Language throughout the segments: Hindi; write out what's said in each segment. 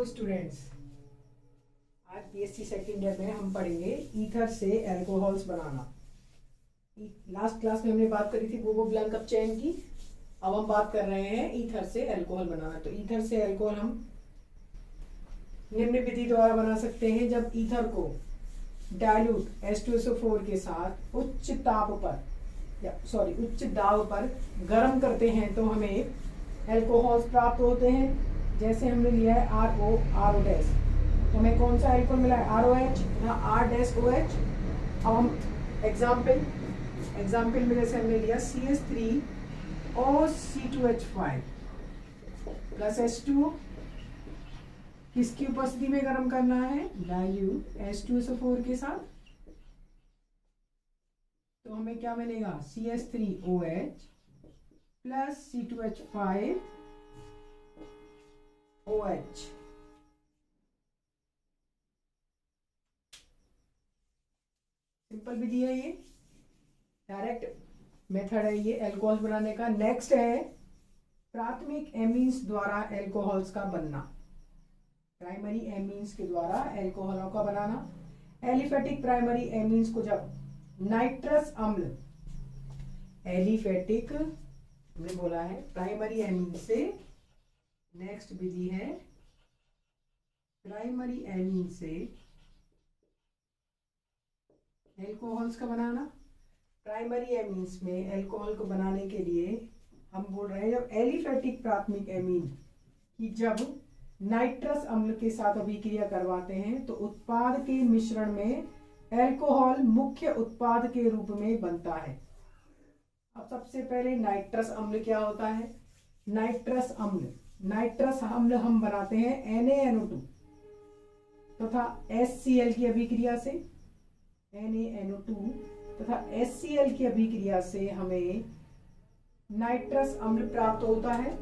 Hello students. आज बीएससी सेकेंड ईयर में हम पढ़ेंगे ईथर से एल्कोहल्स बनाना। लास्ट क्लास में हमने बात करी थी बोबो ब्लैंकअप चेन की। अब हम बात कर रहे हैं ईथर से एल्कोहल बनाना। तो ईथर से एल्कोहल हम निम्न विधि द्वारा बना सकते हैं। जब ईथर को डाइल्यूट H2SO4 के साथ उच्च दाब पर गर्म करते हैं तो हमें एल्कोहल्स प्राप्त होते हैं। जैसे हमने लिया है RO डैश, तो हमें कौन सा एल्कोहल मिला है? ROH, यहाँ R डैश OH। अब हम एग्जाम्पल में जैसे हमने लिया CH3 और C2H5 प्लस H2O, किसकी उपस्थिति में गर्म करना है? डाइल्यूट H2SO4 के साथ। तो हमें क्या मिलेगा? CH3OH plus C2H5OH। सिंपल विधि है, ये डायरेक्ट मेथड है ये एल्कोहल बनाने का। नेक्स्ट है प्राथमिक एमीन्स द्वारा एल्कोहल्स का बनना। प्राइमरी एमीन्स के द्वारा एल्कोहलों का बनाना। एलिफेटिक प्राइमरी एमीन्स को जब नाइट्रस अम्ल, एलिफेटिक हमने बोला है प्राइमरी एमीन से, नेक्स्ट विधि है प्राइमरी एमीन से एल्कोहल्स का बनाना। प्राइमरी एमीन्स में एल्कोहल को बनाने के लिए हम बोल रहे हैं जब एलिफेटिक प्राथमिक एमीन की जब नाइट्रस अम्ल के साथ अभिक्रिया करवाते हैं तो उत्पाद के मिश्रण में एल्कोहल मुख्य उत्पाद के रूप में बनता है। अब सबसे पहले नाइट्रस अम्ल क्या होता है? नाइट्रस अम्ल हम बनाते हैं NaNO2 तथा HCl की अभिक्रिया से। NaNO2 तथा HCl की अभिक्रिया से हमें नाइट्रस अम्ल प्राप्त होता है।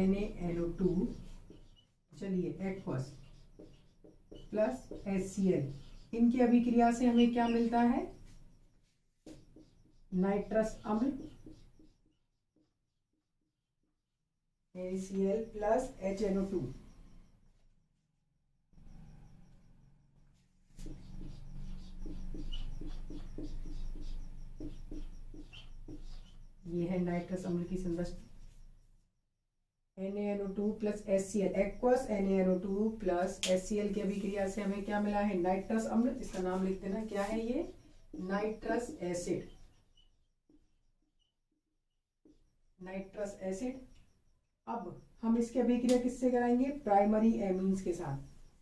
NaNO2 चलिए एक्वस प्लस HCl, इनकी अभिक्रिया से हमें क्या मिलता है? नाइट्रस अम्ल NaCl प्लस HNO2। ये है नाइट्रस अम्ल की संरचना। NaNO2 plus HCl, aqueous NaNO2 plus HCl की अभिक्रिया से हमें क्या मिला है? नाइट्रस अम्ल। इसका नाम लिख देना, क्या है ये? Nitrous acid. Nitrous acid. अब हम इसकी अभिक्रिया किससे कराएंगे? प्राइमरी एमीन्स के साथ।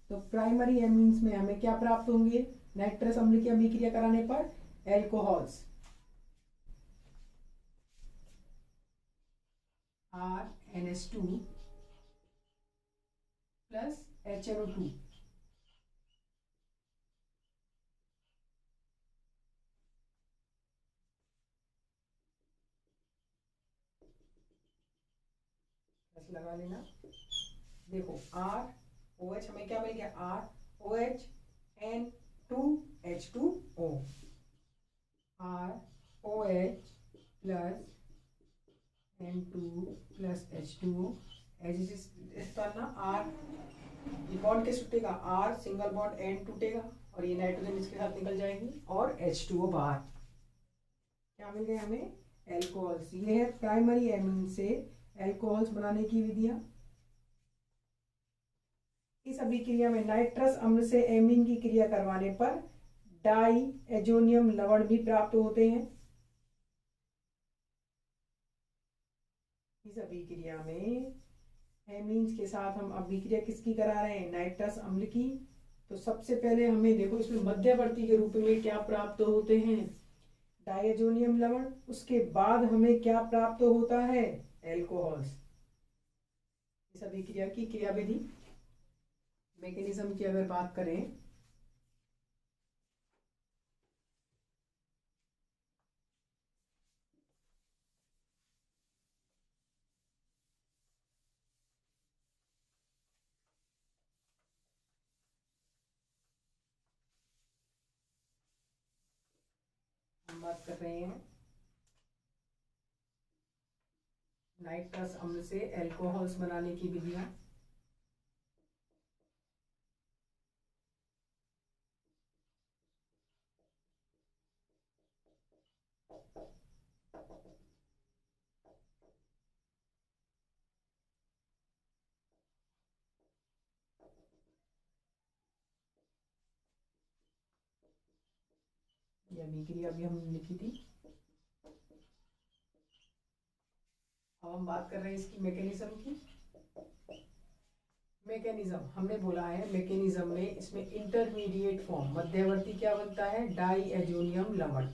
तो प्राइमरी एमीन्स में हमें क्या प्राप्त होंगे नाइट्रस अम्ल की अभिक्रिया कराने पर? एल्कोहल्स। RNH2 plus HNO2। लगा लेना। देखो ROH हमें क्या मिल गया? ROH N2H2O, ROH plus N2 plus H2O। इस पर ना R ये बॉन्ड किस टूटेगा? R सिंगल बॉन्ड N टूटेगा और ये नाइट्रोजन इसके साथ निकल जाएगी और H2O बाहर। क्या मिल गए हमें? एल्कोहल्स। ये है प्राइमरी एमीन से एल्कोहल्स बनाने की विधियां। इस अभिक्रिया में नाइट्रस अम्ल से एमीन की क्रिया करवाने पर डाई एजोनियम लवण भी प्राप्त होते हैं। इस अभिक्रिया में एमीन्स के साथ हम अभिक्रिया किसकी करा रहे हैं? नाइट्रस अम्ल की। तो सबसे पहले हमें देखो इसमें मध्यवर्ती के रूप में क्या प्राप्त होते हैं? डाइएजोनियम लवण। उसके बाद हमें क्या प्राप्त होता है? एल्कोहल्स। इस अभिक्रिया की क्रियाविधि मैकेनिज्म की अगर बात करें हम बात कर रहे हैं नाइट्रस अम्ल से एल्कोहल्स बनाने की विधियां। ये अभिक्रिया भी हमने लिखी थी। अब हम बात कर रहे हैं इसकी मैकेनिज्म की। मैकेनिज्म हमने बोला है, मैकेनिज्म में इसमें इंटरमीडिएट फॉर्म मध्यवर्ती क्या बनता है, डाई एजोनियम लवण।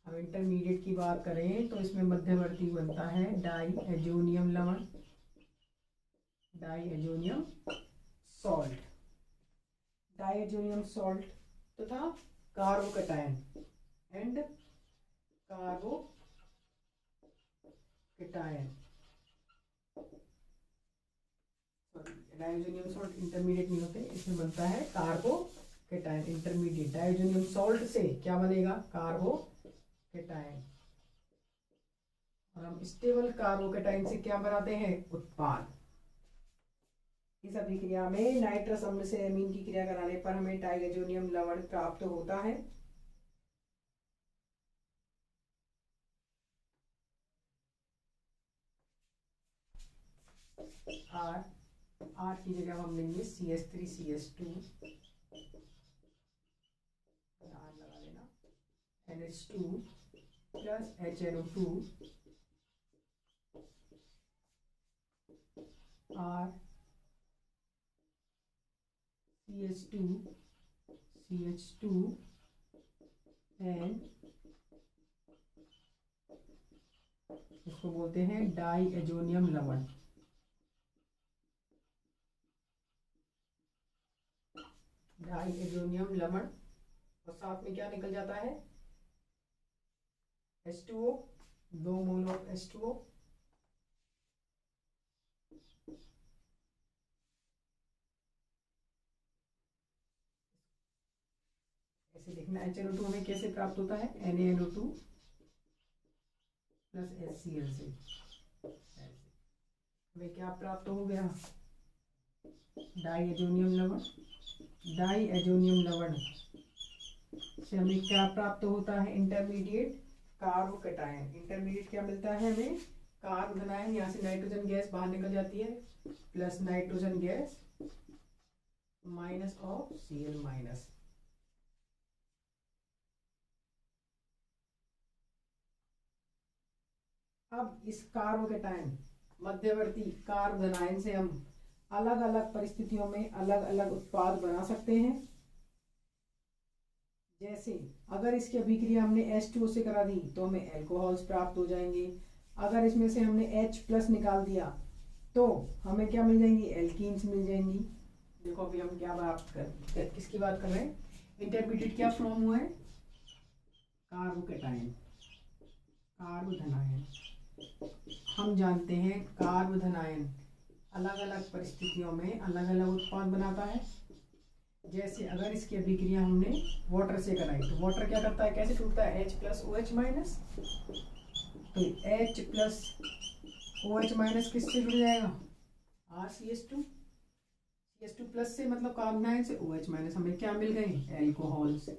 हम इंटरमीडिएट की बात करें तो इसमें मध्यवर्ती बनता है डाई एजोनियम लवण, diazonium salt, diazonium salt तथा carbocation and carbocation. Diazonium salt intermediate नहीं होते, इसमें बनता है कार्बोकैटायन इंटरमीडिएट। डाइजोनियम सॉल्ट से क्या बनेगा, कार्बोकैटायन। और हम स्टेबल कार्बोकैटायन से क्या बनाते हैं, उत्पाद। इस अभिक्रिया में नाइट्रस अम्ल से एमीन की क्रिया कराने पर हमें डाइएजोनियम लवण प्राप्त होता है। आर की जगह हम लेंगे CH3CH2, आर लगा लेना, NH2 plus HNO2 are CH2 and इसको बोलते हैं डाई एजोनियम लवण। डाई एजोनियम लवण और साथ में क्या निकल जाता है, H2O, 2 मोल ऑफ H2O। ऐसे लिखना, HNO2 हमें कैसे प्राप्त होता है, NaNO2 प्लस HCl से। हमें क्या प्राप्त हो गया, डाई एजोनियम लवण। डाई एजोनियम लवण से हमें क्या प्राप्त होता है, इंटरमीडिएट कार्बोकैटायन। इंटरमीडिएट क्या मिलता है हमें, कार्बोधनायन। यहाँ से नाइट्रोजन गैस बाहर निकल जाती है, plus nitrogen gas minus of Cl minus. अब इस कार्बोकैटायन मध्यवर्ती कार्बोधनायन से हम अलग अलग परिस्थितियों में अलग अलग उत्पाद बना सकते हैं। जैसे अगर इसकी अभिक्रिया हमने H2O से करा दी तो हमें अल्कोहल्स प्राप्त हो जाएंगे। अगर इसमें से हमने H प्लस निकाल दिया तो हमें क्या मिल जाएंगी, एल्कीन्स मिल जाएंगी। देखो अभी हम क्या बात कर, किसकी बात कर रहे हैं, इंटरमीडिएट क्या फॉर्म हुआ है, कार्बोकैटायन, कार्बोधनायन। हम जानते हैं कार्बोधनायन अलग अलग परिस्थितियों में अलग अलग उत्पाद बनाता है। जैसे अगर इसकी अभिक्रिया हमने वाटर से कराई तो वाटर क्या करता है, कैसे टूटता है, H प्लस OH माइनस। तो H प्लस OH माइनस किससे जुड़ जाएगा, RCH2। CH2 प्लस से मतलब कार्बोनाइन से, OH माइनस, हमें क्या मिल गए, एल्कोहल्स।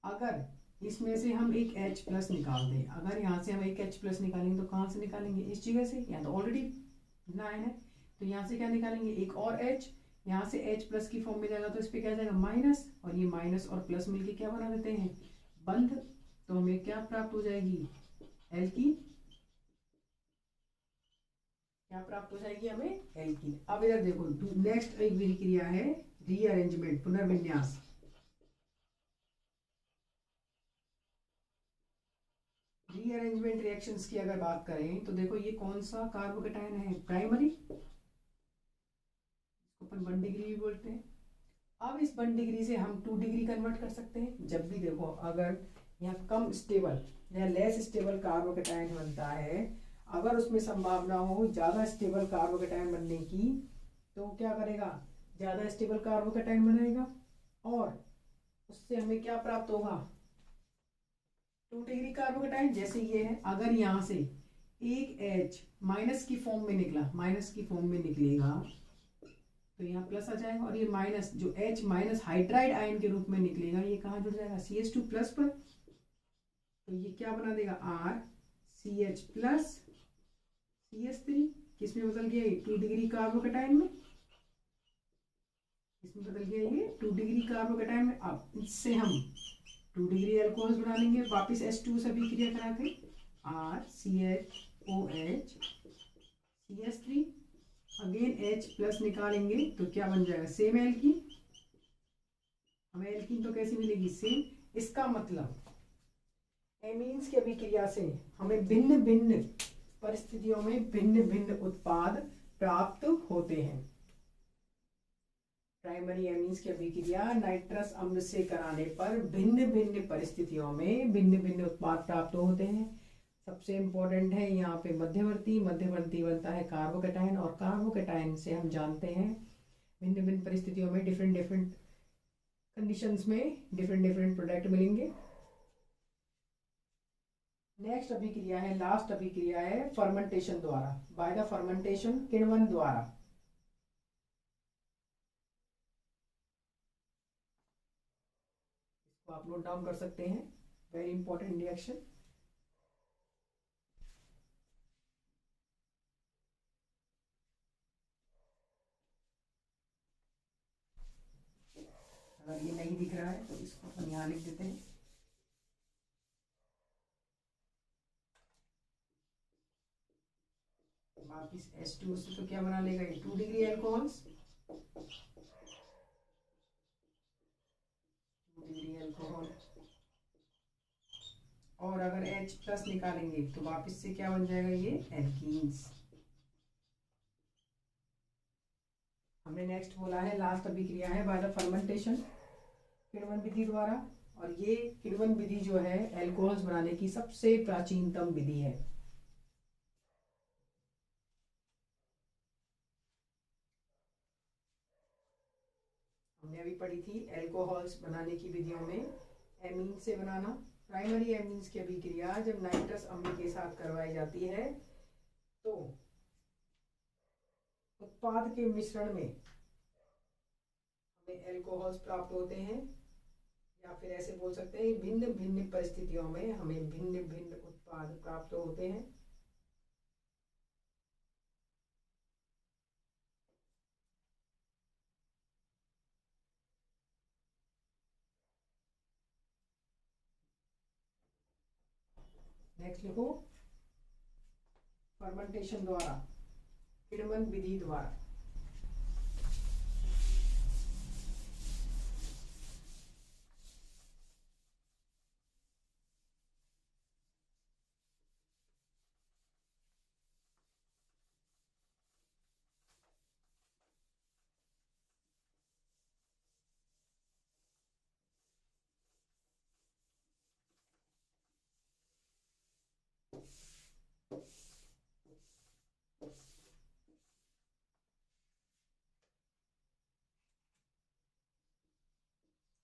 अगर इसमें से हम एक H प्लस निकाल दें, अगर यहाँ से हम एक H प्लस निकालेंगे तो कहाँ से निकालेंगे, इस जगह से, यहाँ तो ऑलरेडी 9 है, तो यहाँ से क्या निकालेंगे, एक और H, यहाँ से H प्लस की फॉर्म में जाएगा तो इस पे क्या जाएगा, माइनस, और ये माइनस और प्लस मिलके क्या बना देते हैं, बंध। तो हमें क्या प्राप्त हो जाएगी, एल्कीन। क्या प्राप्त हो जाएगी हमें, एल्कीन। अब इधर देखो, नेक्स्ट एक विक्रिया है रीअरेंजमेंट, पुनर्विन्यास। रीअरेंजमेंट रिएक्शंस की अगर बात करें तो देखो ये कौन सा कार्बोकैटायन है, प्राइमरी, अपन 1 डिग्री भी बोलते हैं। अब इस 1 डिग्री से हम 2 डिग्री कन्वर्ट कर सकते हैं। जब भी देखो अगर यहाँ कम स्टेबल या लेस स्टेबल कार्बोकैटायन बनता है, अगर उसमें संभावना हो ज़्यादा स्टेबल कार्बोकैटायन बनने की, तो क्या करेगा, ज़्यादा स्टेबल कार्बोकैटायन बनाएगा और उससे हमें क्या प्राप्त होगा, 2 डिग्री कार्बोकैटायन। जैसे ये है, अगर यहाँ से एक H माइनस की फॉर्म में निकला, माइनस की फॉर्म में निकलेगा तो यहाँ प्लस आ जाएगा, और ये माइनस जो H माइनस हाइड्राइड आयन के रूप में निकलेगा ये कहाँ जुड़ जाएगा, CH2 प्लस पर। तो ये क्या बना देगा, RCH प्लस CH3। किस में बदल गया ये, 2 डिग्री कार्बोकेटाइन में, इसमें बदल गया ये 2 डिग्री कार्बोकेटाइन में। अब इससे हम 2 डिग्री अल्कोहल बना लेंगे, वापिस H2 से अभिक्रिया करा के RCHOH CH3 again H plus निकालेंगे तो क्या बन जाएगा, सेम एल्कीन। हमें एल्कीन तो कैसी मिलेगी, सेम। इसका मतलब एमीन्स की अभिक्रिया से हमें भिन्न भिन्न परिस्थितियों में भिन्न भिन्न उत्पाद प्राप्त होते हैं। प्राइमरी एमीन्स की अभिक्रिया नाइट्रस अम्ल से कराने पर भिन्न भिन्न परिस्थितियों में भिन्न भिन्न उत्पाद प्राप्त होते हैं। सबसे इम्पोर्टेंट है यहाँ पे मध्यवर्ती, मध्यवर्ती बनता है कार्बोकेटाइन, और कार्बोकेटाइन से हम जानते हैं भिन्न भिन्न परिस्थितियों में डिफरेंट डिफरेंट कंडीशंस में डिफरेंट डिफरेंट प्रोडक्ट मिलेंगे। नेक्स्ट अभिक्रिया है, लास्ट अभिक्रिया है फर्मेंटेशन द्वारा, बाय द फर्मेंटेशन, किण्वन द्वारा। इसको आप नोट डाउन कर सकते हैं, वेरी इंपॉर्टेंट रिएक्शन। अगर ये नहीं दिख रहा है तो इसको हम यहाँ लिख देते हैं। वापिस H2O से तो क्या बना लेगा ये, 2 डिग्री अल्कोहल्स, 2 डिग्री अल्कोहल। और अगर H प्लस निकालेंगे तो वापिस से क्या बन जाएगा, ये एल्कीन्स। हमने नेक्स्ट बोला है लास्ट अभिक्रिया है बाय द फर्मेंटेशन, किण्वन विधि द्वारा। और ये किण्वन विधि जो है एल्कोहल्स बनाने की सबसे प्राचीनतम विधि है। हमने अभी पढ़ी थी एल्कोहल्स बनाने की विधियों में एमीन से बनाना। प्राइमरी एमीन्स की अभिक्रिया जब नाइट्रस अम्ल के साथ करवाई जाती है तो उत्पाद के मिश्रण में हमें एल्कोहल्स प्राप्त होते हैं, या फिर ऐसे बोल सकते हैं भिन्न भिन्न परिस्थितियों में हमें भिन्न भिन्न उत्पाद प्राप्त होते हैं। नेक्स्ट लिखो, फर्मेंटेशन द्वारा, किण्वन विधि द्वारा।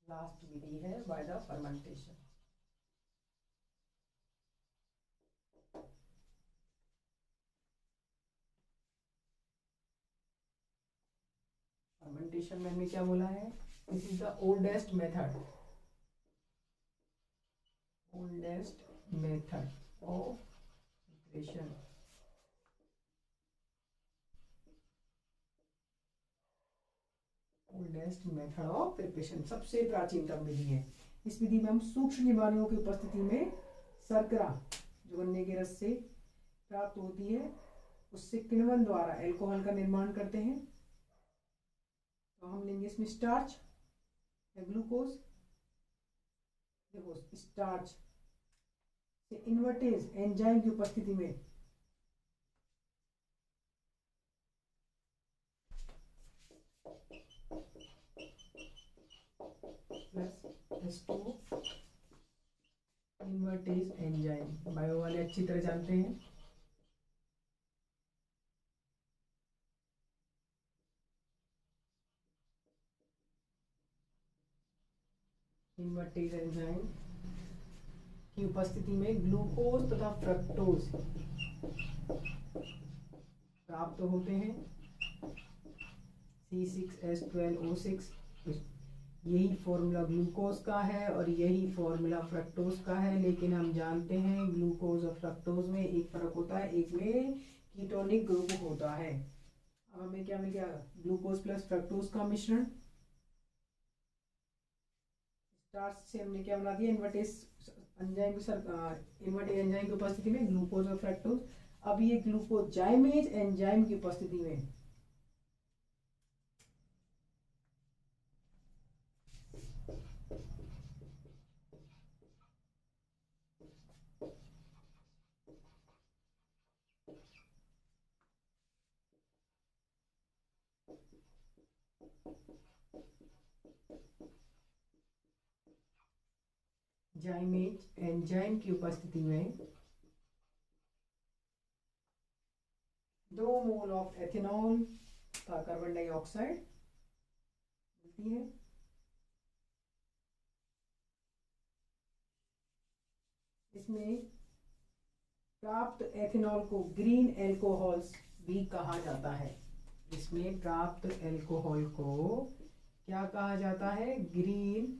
लास्ट विधि है बाय द फर्मेंटेशन। फर्मेंटेशन में हमने क्या बोला है, this is the oldest method, oldest method of preparation. Oldest method of preparation, सबसे प्राचीनतम विधि है। इस विधि में हम सूक्ष्म जीवाणुओं की उपस्थिति में शर्करा जो गन्ने के रस से प्राप्त होती है उससे किण्वन द्वारा एल्कोहल का निर्माण करते हैं। तो हम लेंगे इसमें स्टार्च या ग्लूकोज। देखो स्टार्च से इन्वर्टेज एंजाइम की उपस्थिति में plus H2 invertase enzyme, bio वाले अच्छी तरह जानते हैं। इन्वर्टेज एंजाइम की उपस्थिति में ग्लूकोज तथा फ्रक्टोज प्राप्त होते हैं C6H12O6। यही फॉर्मूला ग्लूकोज का है और यही फॉर्मूला फ्रक्टोज का है, लेकिन हम जानते हैं ग्लूकोज और फ्रक्टोज में एक फर्क होता है, एक में कीटोनिक ग्रुप होता है। अब हमें क्या मिल गया, ग्लूकोज प्लस फ्रक्टोज का मिश्रण। स्टार्च से हमने क्या बना दिया, इन्वर्टेज एंजाइम की उपस्थिति में ग्लूकोज और फ्रक्टोज। अब ये ग्लूकोजाइमेज एंजाइम की उपस्थिति में जाइमेज एंजाइम की उपस्थिति में 2 मोल ऑफ एथेनॉल का कार्बन डाइऑक्साइड मिलती है। इसमें प्राप्त एथेनॉल को ग्रीन एल्कोहल्स भी कहा जाता है। इसमें प्राप्त एल्कोहल को क्या कहा जाता है, ग्रीन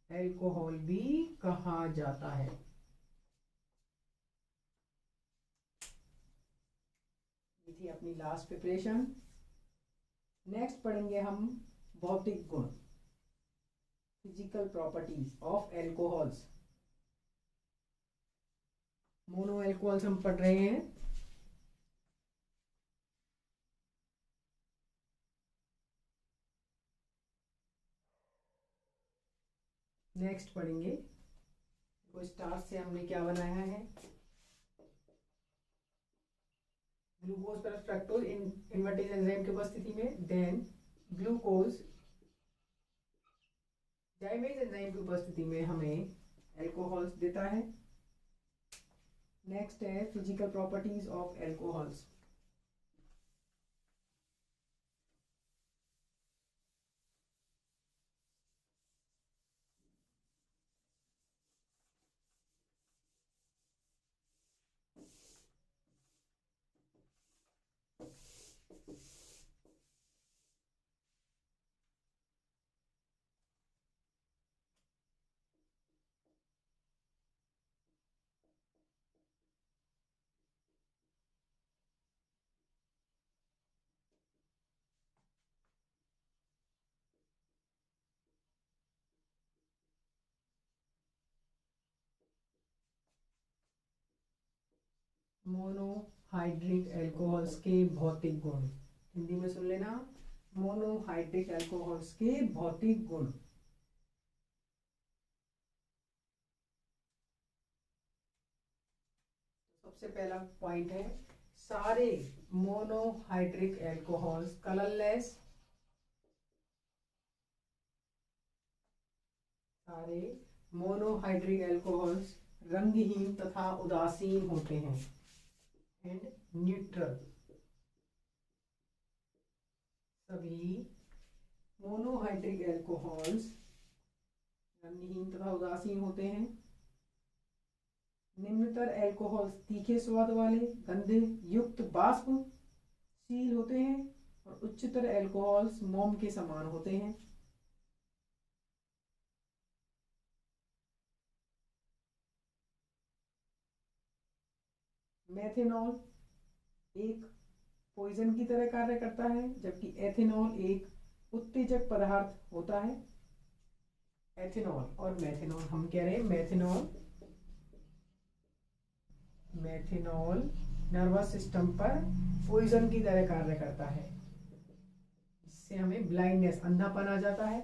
एल्कोहल भी कहा जाता है। ये थी अपनी लास्ट प्रिपरेशन। नेक्स्ट पढ़ेंगे हम भौतिक गुण, physical properties of alcohols. Mono alcohols हम पढ़ रहे हैं। नेक्स्ट पढ़ेंगे वो स्टार्च से हमने क्या बनाया है, glucose plus fructose invertase enzyme की उपस्थिति में, देन ग्लूकोज जाइमेज एंजाइम की उपस्थिति में हमें एल्कोहल्स देता है। नेक्स्ट है physical properties of alcohols. Monohydric alcohols के भौतिक गुण, हिंदी में सुन लेना, मोनोहाइड्रिक एल्कोहल्स के भौतिक गुण। सबसे पहला पॉइंट है, सारे मोनोहाइड्रिक एल्कोहल्स कलरलेस, सारे मोनोहाइड्रिक एल्कोहल्स रंगहीन तथा उदासीन होते हैं, एंड न्यूट्रल। सभी मोनोहाइड्रिक एल्कोहल्स रंगहीन तथा उदासीन होते हैं। निम्नतर एल्कोहल्स तीखे स्वाद वाले, गंधे युक्त बाष्पशील होते हैं, और उच्चतर एल्कोहल्स मोम के समान होते हैं। मेथेनॉल एक पॉइजन की तरह कार्य करता है, जबकि एथेनॉल एक उत्तेजक पदार्थ होता है। एथेनॉल और मेथेनॉल, हम कह रहे हैं मेथेनॉल नर्वस सिस्टम पर पॉइजन की तरह कार्य करता है, जिससे हमें ब्लाइंडनेस, अंधापन आ जाता है।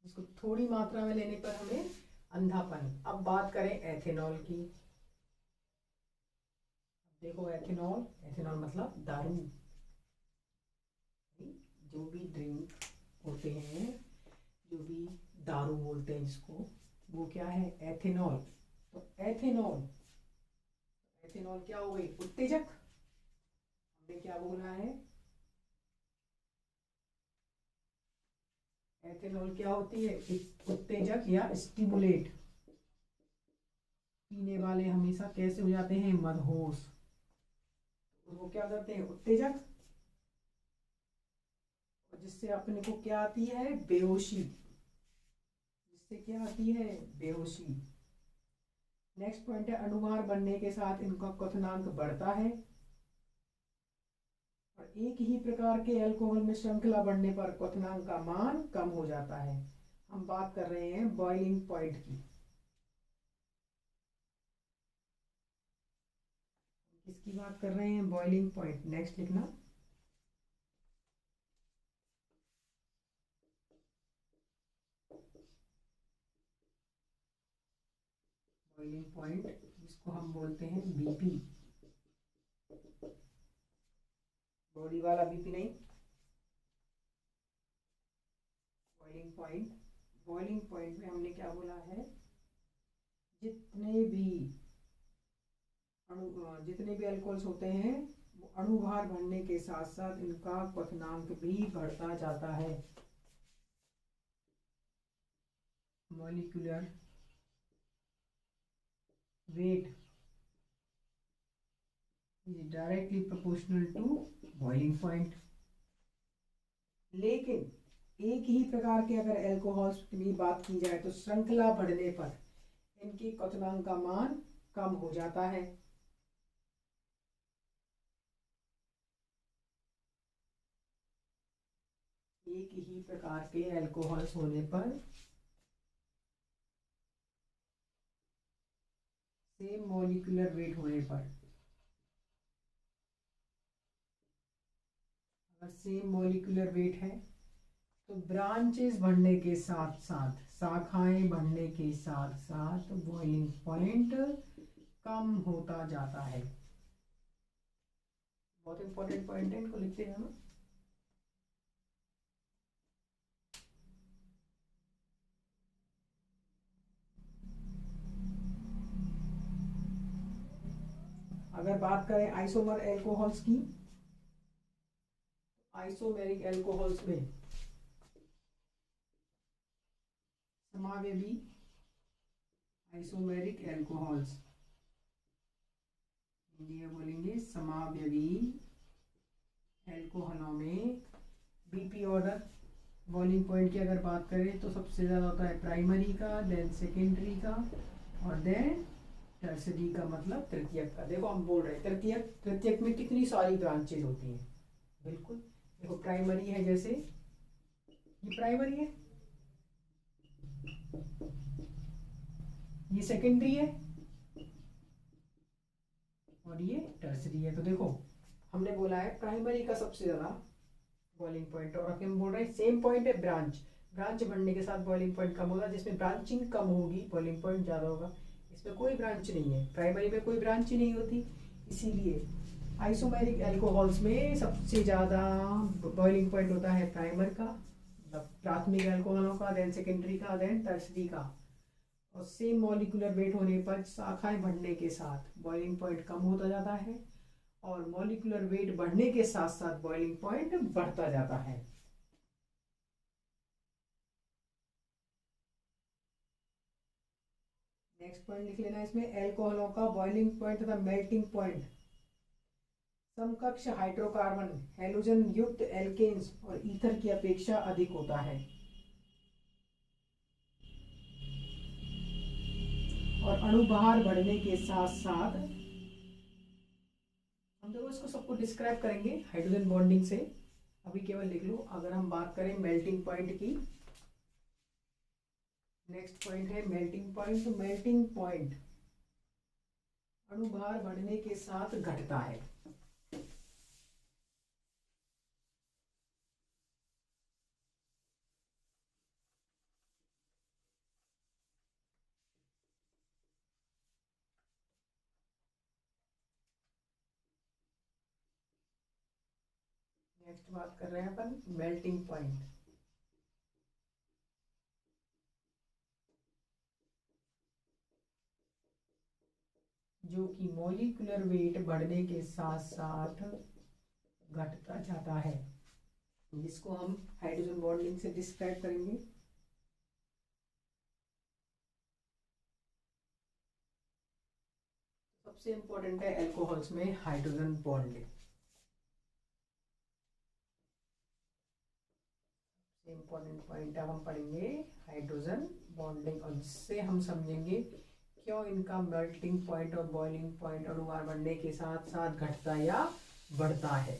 इसको थोड़ी मात्रा में लेने पर हमें अंधापन। अब बात करें एथेनॉल की। देखो एथेनॉल, एथेनॉल मतलब दारू। जो भी ड्रिंक होते हैं, जो भी दारू बोलते हैं जिसको, वो क्या है, एथेनॉल। तो एथेनॉल, एथेनॉल क्या हो गई, उत्तेजक। हमने क्या बोला है, एथेनॉल क्या होती है, उत्तेजक या स्टिमुलेट। पीने वाले हमेशा कैसे हो जाते हैं, मदहोश। वो क्या करते हैं, उत्तेजक, और जिससे अपने को क्या आती है, बेहोशी। जिससे क्या आती है, बेहोशी। नेक्स्ट पॉइंट है, अनुभार बनने के साथ इनका क्वथनांक बढ़ता है। और एक ही प्रकार के अल्कोहल में श्रृंखला बढ़ने पर क्वथनांक का मान कम हो जाता है। हम बात कर रहे हैं बॉइलिंग पॉइंट की। किसकी बात कर रहे हैं, बॉइलिंग पॉइंट। नेक्स्ट लिखना, बॉइलिंग पॉइंट, जिसको हम बोलते हैं बीपी। बॉडी वाला बीपी नहीं, बॉइलिंग पॉइंट। बॉइलिंग पॉइंट में हमने क्या बोला है, जितने भी जितने भी अल्कोहल्स होते हैं वो अणुभार बढ़ने के साथ साथ इनका क्वथनांक भी बढ़ता जाता है। Molecular weight is directly proportional to boiling point. लेकिन एक ही प्रकार के अगर अल्कोहल्स की बात की जाए तो श्रृंखला बढ़ने पर इनके क्वथनांक का मान कम हो जाता है। एक ही प्रकार के अल्कोहल्स होने पर, सेम मॉलिक्यूलर वेट होने पर, अगर सेम मॉलिक्यूलर वेट है तो ब्रांचेस बढ़ने के साथ साथ, शाखाएं बढ़ने के साथ साथ बॉइलिंग पॉइंट कम होता जाता है। बहुत इंपॉर्टेंट पॉइंट है, इनको लिखते हैं हम। अगर बात करें आइसोमर एल्कोहल्स की, आइसोमेरिक एल्कोहल्स में समावेवी आइसोमेरिक एल्कोहल्स, ये बोलेंगे समावेवी एल्कोहलों में बीपी ऑर्डर, बॉइलिंग पॉइंट की अगर बात करें तो सबसे ज़्यादा होता है प्राइमरी का, देन सेकेंडरी का, और देन टर्सरी का, मतलब तृतीयक का। देखो हम बोल रहे हैं तृतीयक, तृतीयक में कितनी सारी ब्रांचेज होती हैं। बिल्कुल, देखो प्राइमरी है, जैसे ये प्राइमरी है, ये सेकेंडरी है, और ये टर्सरी है। तो देखो हमने बोला है प्राइमरी का सबसे ज़्यादा बॉइलिंग पॉइंट, और हम बोल रहे हैं सेम पॉइंट है ब्रांच, ब्रांच बढ़ने के साथ बॉइलिंग पॉइंट कम होगा। जिसमें ब्रांचिंग कम होगी बॉइलिंग पॉइंट ज़्यादा होगा। इसमें कोई ब्रांच नहीं है, प्राइमरी में कोई ब्रांच ही नहीं होती, इसीलिए आइसोमेरिक एल्कोहल्स में सबसे ज़्यादा बॉइलिंग पॉइंट होता है प्राइमर का, मतलब प्राथमिक एल्कोहलों का, देन सेकेंडरी का, देन टर्सरी का। और सेम मॉलिक्यूलर वेट होने पर शाखाएं बढ़ने के साथ बॉइलिंग पॉइंट कम होता जाता है, और मॉलिक्यूलर वेट बढ़ने के साथ साथ बॉइलिंग पॉइंट बढ़ता जाता है। नेक्स्ट पॉइंट लिख लेना इसमें, एल्कोहलों का बॉइलिंग पॉइंट तथा मेल्टिंग पॉइंट समकक्ष हाइड्रोकार्बन, हैलोजन युक्त एल्केन्स और ईथर की अपेक्षा अधिक होता है। और अणुभार बढ़ने के साथ साथ, हम देखो इसको सबको डिस्क्राइब करेंगे हाइड्रोजन बॉन्डिंग से, अभी केवल लिख लो। अगर हम बात करें मेल्टिंग पॉइंट की, नेक्स्ट पॉइंट है मेल्टिंग पॉइंट। तो मेल्टिंग पॉइंट अणुभार बढ़ने के साथ घटता है। नेक्स्ट बात कर रहे हैं अपन मेल्टिंग पॉइंट। जो कि मॉलिक्यूलर वेट बढ़ने के साथ साथ घटता जाता है, जिसको हम हाइड्रोजन बॉन्डिंग से डिस्क्राइब करेंगे। सबसे इम्पोर्टेंट है एल्कोहल्स में हाइड्रोजन बॉन्डिंग। सबसे इम्पोर्टेंट पॉइंट अब हम पढ़ेंगे हाइड्रोजन बॉन्डिंग, और जिससे हम समझेंगे क्यों इनका मेल्टिंग पॉइंट और बॉइलिंग पॉइंट अणुभार बढ़ने के साथ साथ घटता या बढ़ता है।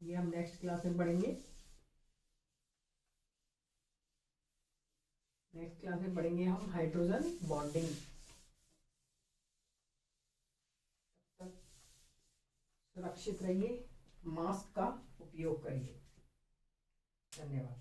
ये हम नेक्स्ट क्लास में पढ़ेंगे। नेक्स्ट क्लास में पढ़ेंगे हम हाइड्रोजन बॉन्डिंग। तब तक सुरक्षित रहिए, मास्क का उपयोग करिए। धन्यवाद।